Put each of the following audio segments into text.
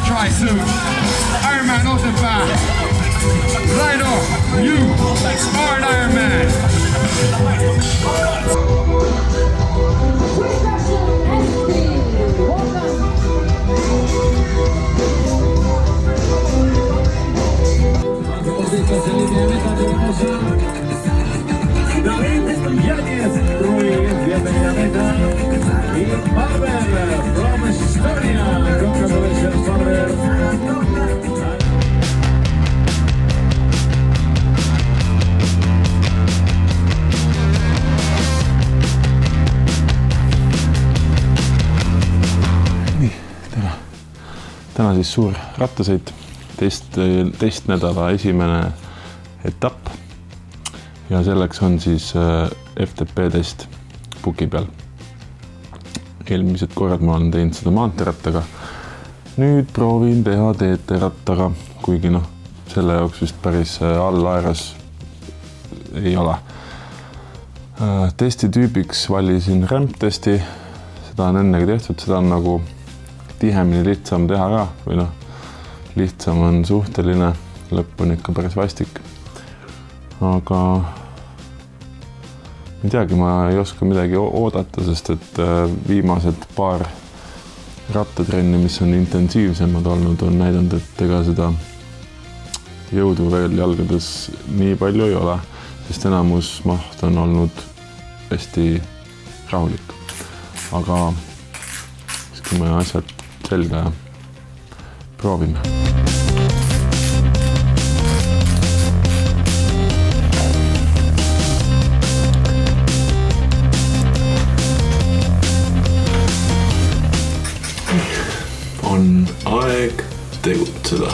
try soon. Iron Man Ocean Fan. Right off, you are an Iron Man. Täna siis suur rattasõit, testnädala esimene etapp ja selleks on siis FTP test puki peal. Eelmised korrad ma olen teinud seda maanteerattaga. Nüüd proovin teha TT-rattaga, kuigi selle jaoks vist päris allaeras ei ole. Testi tüübiks valisin ramp-testi, seda on ennegi tehtud, seda on nagu tihemini lihtsam teha ka, või lihtsam on suhteline, lõpp on ikka päris vastik. Aga ei teagi, ma ei oska midagi oodata, sest et viimased paar rattatrenni, mis on intensiivsemad olnud, on näidanud, et ega seda jõudu veel jalgades nii palju ei ole, sest enamus maht on olnud hästi rahulik. Aga kui me asjad selga ja proovime. On aeg tegutseda.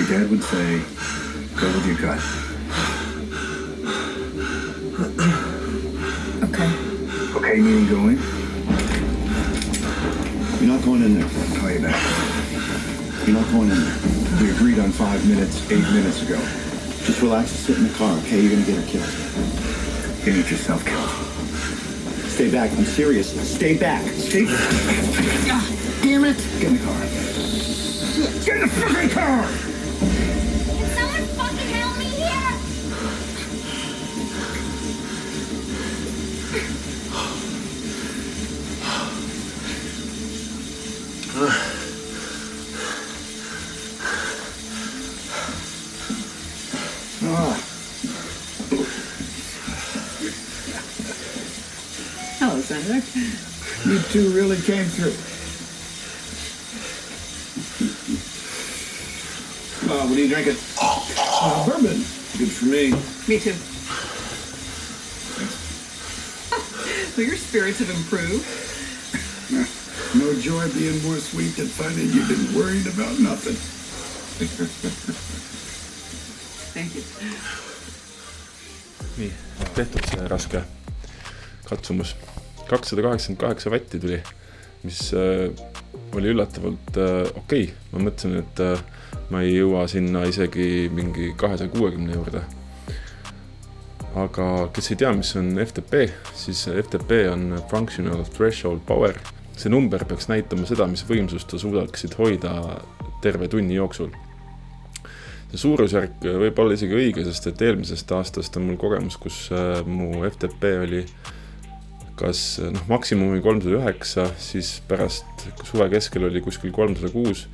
Dad would say, go with your gut. Okay. Okay, meaning go in? You're not going in there. I'll call you back. You're not going in there. We agreed on 5 minutes, 8 minutes ago. Just relax and sit in the car, okay? You're gonna get her killed. You get yourself killed. Stay back. I'm serious. Stay back. Stay back. Damn it. Get in the car. Get in the fucking car! Hello, Senator. You two really came through. What are you drinking? Bourbon. Good for me. Me too. So your spirits have improved. No joy being more sweet than finding you've been worried about nothing. Thank you. Nii, tehtud see raske katsumus. 288 vatti tuli, mis oli üllatavalt okei. Ma mõtlesin, et ma ei jõua sinna isegi mingi 260 juurde. Aga kes ei tea, mis on FTP, siis FTP on Functional Threshold Power. See number peaks näitama seda, mis võimsust ta suudaksid hoida terve tunni jooksul. See suurusjärk võib olla isegi õige, sest et eelmisest aastast on mul kogemus, kus mu FTP oli kas maksimumi 309, siis pärast suve keskel oli kuskil 306,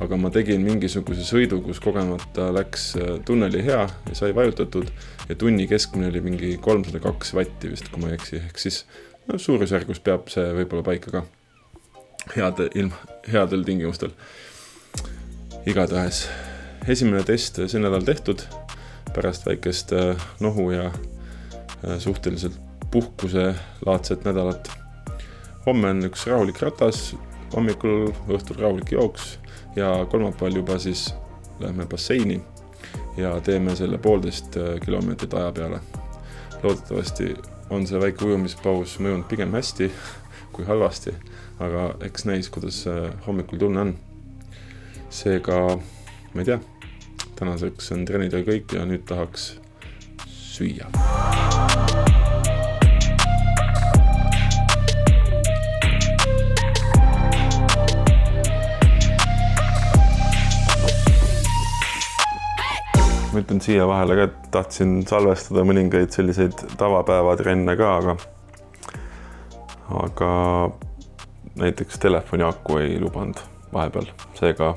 aga ma tegin mingisuguse sõidu, kus kogemata läks tunneli hea ja sai vajutatud ja tunni keskmine oli mingi 302 vatti vist, kui ma ei eksi. Ehk siis suurusjärgus peab see võib-olla paika ka. headel tingimustel. Igatahes esimene test see nädal tehtud pärast väikest nohu ja suhteliselt puhkuse laadset nädalat. Homme on üks rahulik ratas, hommikul, õhtul rahulik jooks ja kolmapäeval juba siis lähme basseini ja teeme selle 1,5 kilomeetrit aja peale. Loodetavasti on see väike ujumispaus mõjunud pigem hästi kui halvasti, aga eks näis, kuidas hommikul tunne on. Seega, ma ei tea, tänaseks on trennida kõik ja nüüd tahaks süüa. Ma ütlen siia vahele ka, et tahtsin salvestada mõningaid selliseid tavapäevatrenne ka, aga näiteks telefoni aku ei lubanud vahepeal. Seega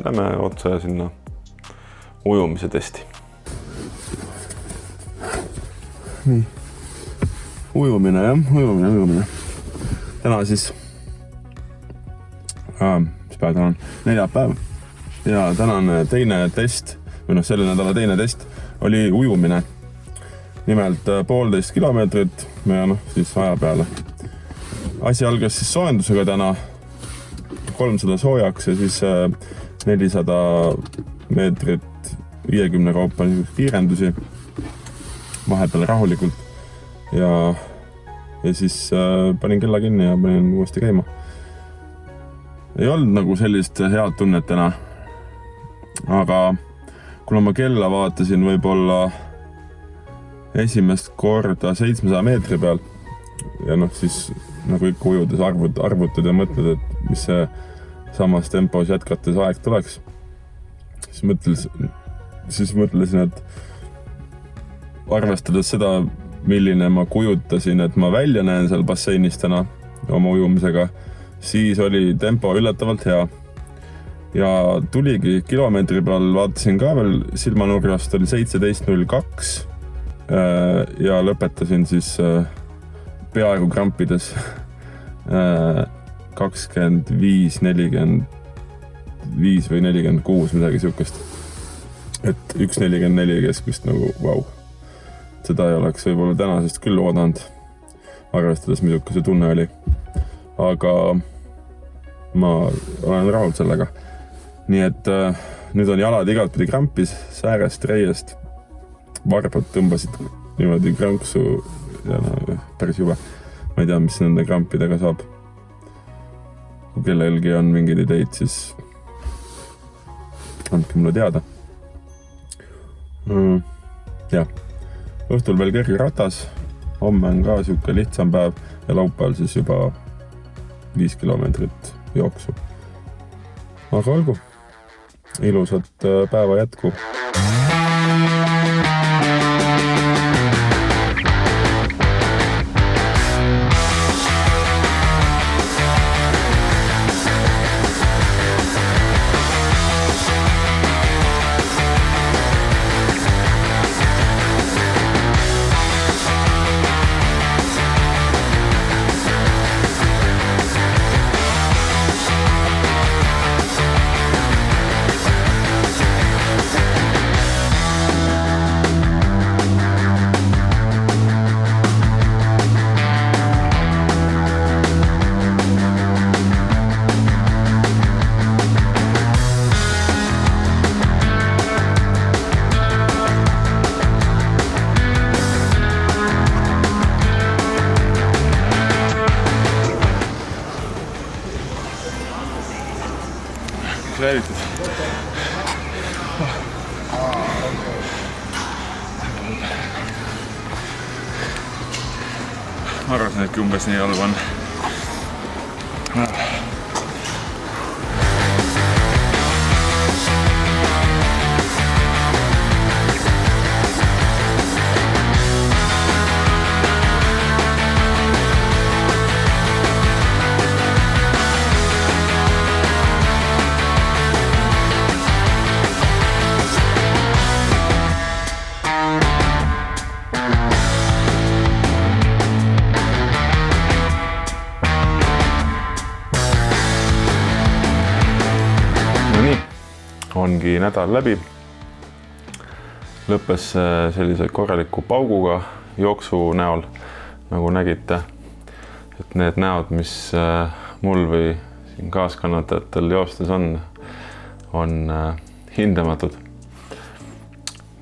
lähme otse sinna ujumise testi. Nii. Ujumine, jah, ujumine. Täna siis, mis päev täna on? 4. päev. Ja täna on teine test, või selle nädala teine test oli ujumine. Nimelt 1,5 kilomeetrit ja siis aja peale. Asi algas siis soojendusega täna 300 soojaks ja siis 400 meetrit 50 kaupa kiirendusi vahepeal rahulikult ja siis panin kella kinni ja panin uuesti käima. Ei olnud nagu sellist head tunnet täna, aga kuna ma kella vaatasin võib-olla esimest korda 700 meetri peal ja siis nagu ikka ujudes arvutad ja mõtled, et mis see samas tempos jätkates aeg tuleks, siis mõtlesin, et arvestades seda, milline ma kujutasin, et ma välja näen seal basseinis täna oma ujumisega, siis oli tempo üllatavalt hea. Ja tuligi kilomeetri peal, vaatasin ka veel silmanurgast, oli 17.02 ja lõpetasin siis peaaegu krampides 25.45 või 46, midagi siukest. Et 1.44 keskmist nagu vau. Seda ei oleks võib-olla tänasest küll oodanud, arvestades milline see tunne oli. Aga ma olen rahul sellega. Nii et nüüd on jalad igalt pidi krampis, säärest, reiest, varbad tõmbasid niimoodi kranksu ja päris jube. Ma ei tea, mis nende krampidega saab. Kui kellelgi on mingid ideid, siis andke mulle teada. Ja, õhtul veel kerge ratas, homme on ka siuke lihtsam päev ja laupäeval siis juba 5 kilomeetrit jooksu. Aga olgu. Ilusat päeva jätku. Säilitud. Ma arvasin, et umbes nii halb on. ongi nädal läbi. Lõppes sellise korraliku pauguga jooksu näol, nagu nägite. Et need näod, mis mul või siin kaaskannatajatel joostes on hindamatud.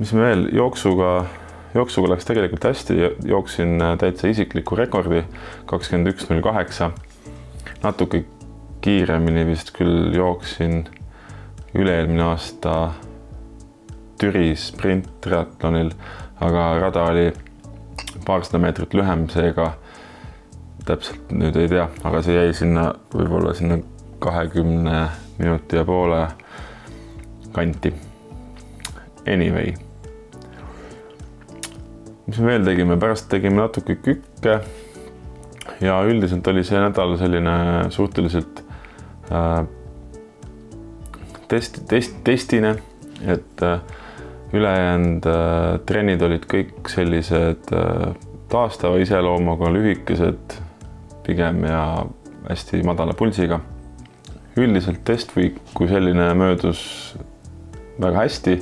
Mis me veel? Jooksuga läks tegelikult hästi. Jooksin täitsa isikliku rekordi 21.08. Natuke kiiremini vist küll jooksin üle-eelmine aasta Türi sprint-triatlonil, aga rada oli paarsada meetrit lühem, seega täpselt nüüd ei tea, aga see jäi sinna võib-olla sinna 20 minuti ja poole kanti. Anyway. Mis me veel tegime? Pärast tegime natuke kükke ja üldiselt oli see nädal selline suhteliselt testine, et ülejäänud trennid olid kõik sellised taastava iseloomuga, lühikesed pigem ja hästi madala pulsiga. Üldiselt testweek kui selline möödus väga hästi.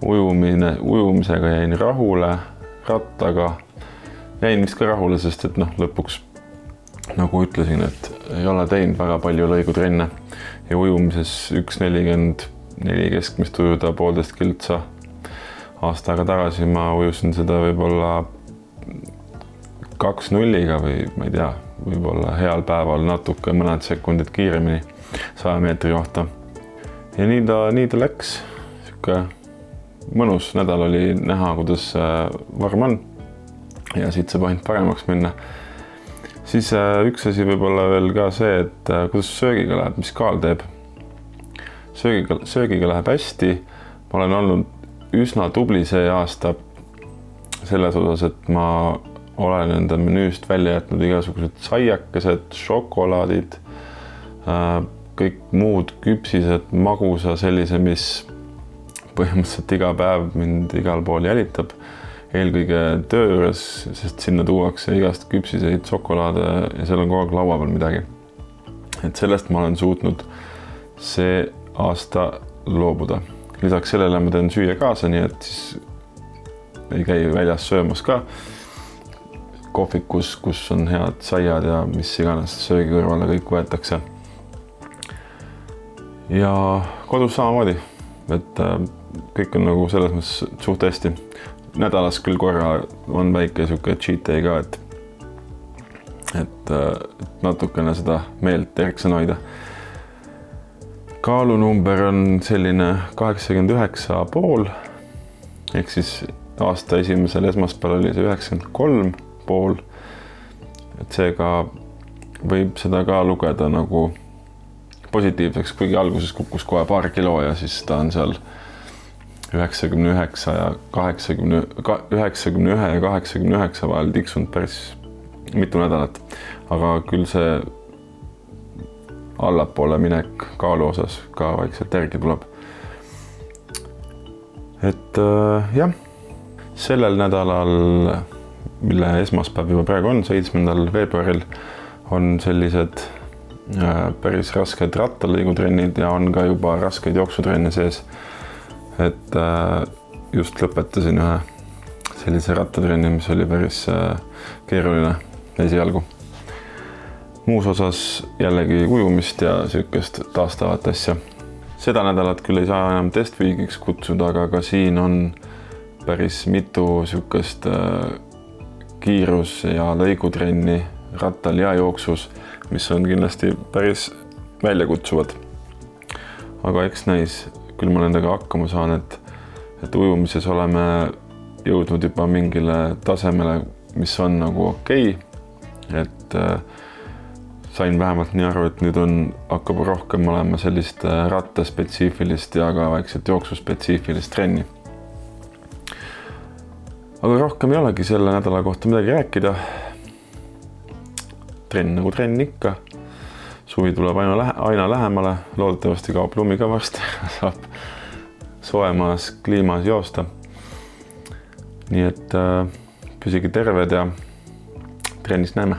Ujumisega jäin rahule, rattaga jäin vist ka rahule, sest et lõpuks nagu ütlesin, et ei ole teinud väga palju lõigutrenne ja ujumises 1.44 keskmist ujuda 1,5 kiltsa. Aasta aega tagasi ma ujusin seda võib-olla 2.0-ga või ma ei tea, võib-olla heal päeval natuke mõned sekundid kiiremini 100 meetri kohta. Ja nii ta läks. Siuke mõnus nädal oli näha, kuidas vorm on ja siit saab ainult paremaks minna. Siis üks asi võib-olla veel ka see, et kuidas söögiga läheb, mis kaal teeb. Söögiga läheb hästi. Ma olen olnud üsna tubli see aasta selles osas, et ma olen enda menüüst välja jätnud igasugused saiakesed, šokolaadid, kõik muud küpsised, magusa sellise, mis põhimõtteliselt iga päev mind igal pool jälitab. Eelkõige töö juures, sest sinna tuuakse igast küpsiseid, šokolaade ja seal on kogu aeg laua peal midagi. Et sellest ma olen suutnud see aasta loobuda. Lisaks sellele ma teen süüa kaasa, nii et siis ei käi väljas söömas ka. Kohvikus, kus on head saiad ja mis iganes söögi kõrvale kõik võetakse. Ja kodus samamoodi, et kõik on nagu selles mõttes suht hästi. Nädalas küll korra on väike siuke cheat day ka, et natukene seda meelt erksan hoida. Kaalunumber on selline 89,5, ehk siis aasta esimesel esmaspäeval oli see 93,5, et seega võib seda ka lugeda nagu positiivseks, kuigi alguses kukkus kohe paar kilo ja siis ta on seal 91 ja 89 vahel tiksunud päris mitu nädalat, aga küll see allapoole minek kaalu osas ka vaikselt järgi tuleb. Et jah, sellel nädalal, mille esmaspäev juba praegu on, 7. veebruaril, on sellised päris rasked rattalõigutrennid ja on ka juba raskeid jooksutrenne sees. Et just lõpetasin ühe sellise rattatrenni, mis oli päris keeruline esialgu. Muus osas jällegi ujumist ja sükest taastavat asja. Seda nädalat küll ei saa enam testweekiks kutsuda, aga ka siin on päris mitu sükest kiirus- ja lõigutrenni rattal ja jooksus, mis on kindlasti päris väljakutsuvad. Aga eks näis, küll ma nendega hakkama saan, et ujumises oleme jõudnud juba mingile tasemele, mis on nagu okei. Et sain vähemalt nii aru, et nüüd hakkab rohkem olema sellist rattaspetsiifilist ja ka vaikselt jooksuspetsiifilist trenni. Aga rohkem ei olegi selle nädala kohta midagi rääkida. Trenn nagu trenn ikka. Suvi tuleb aina lähemale, loodetavasti kaob lumi ka varsti, saab soojemas kliimas joosta. Nii et püsige terved ja trennis näeme.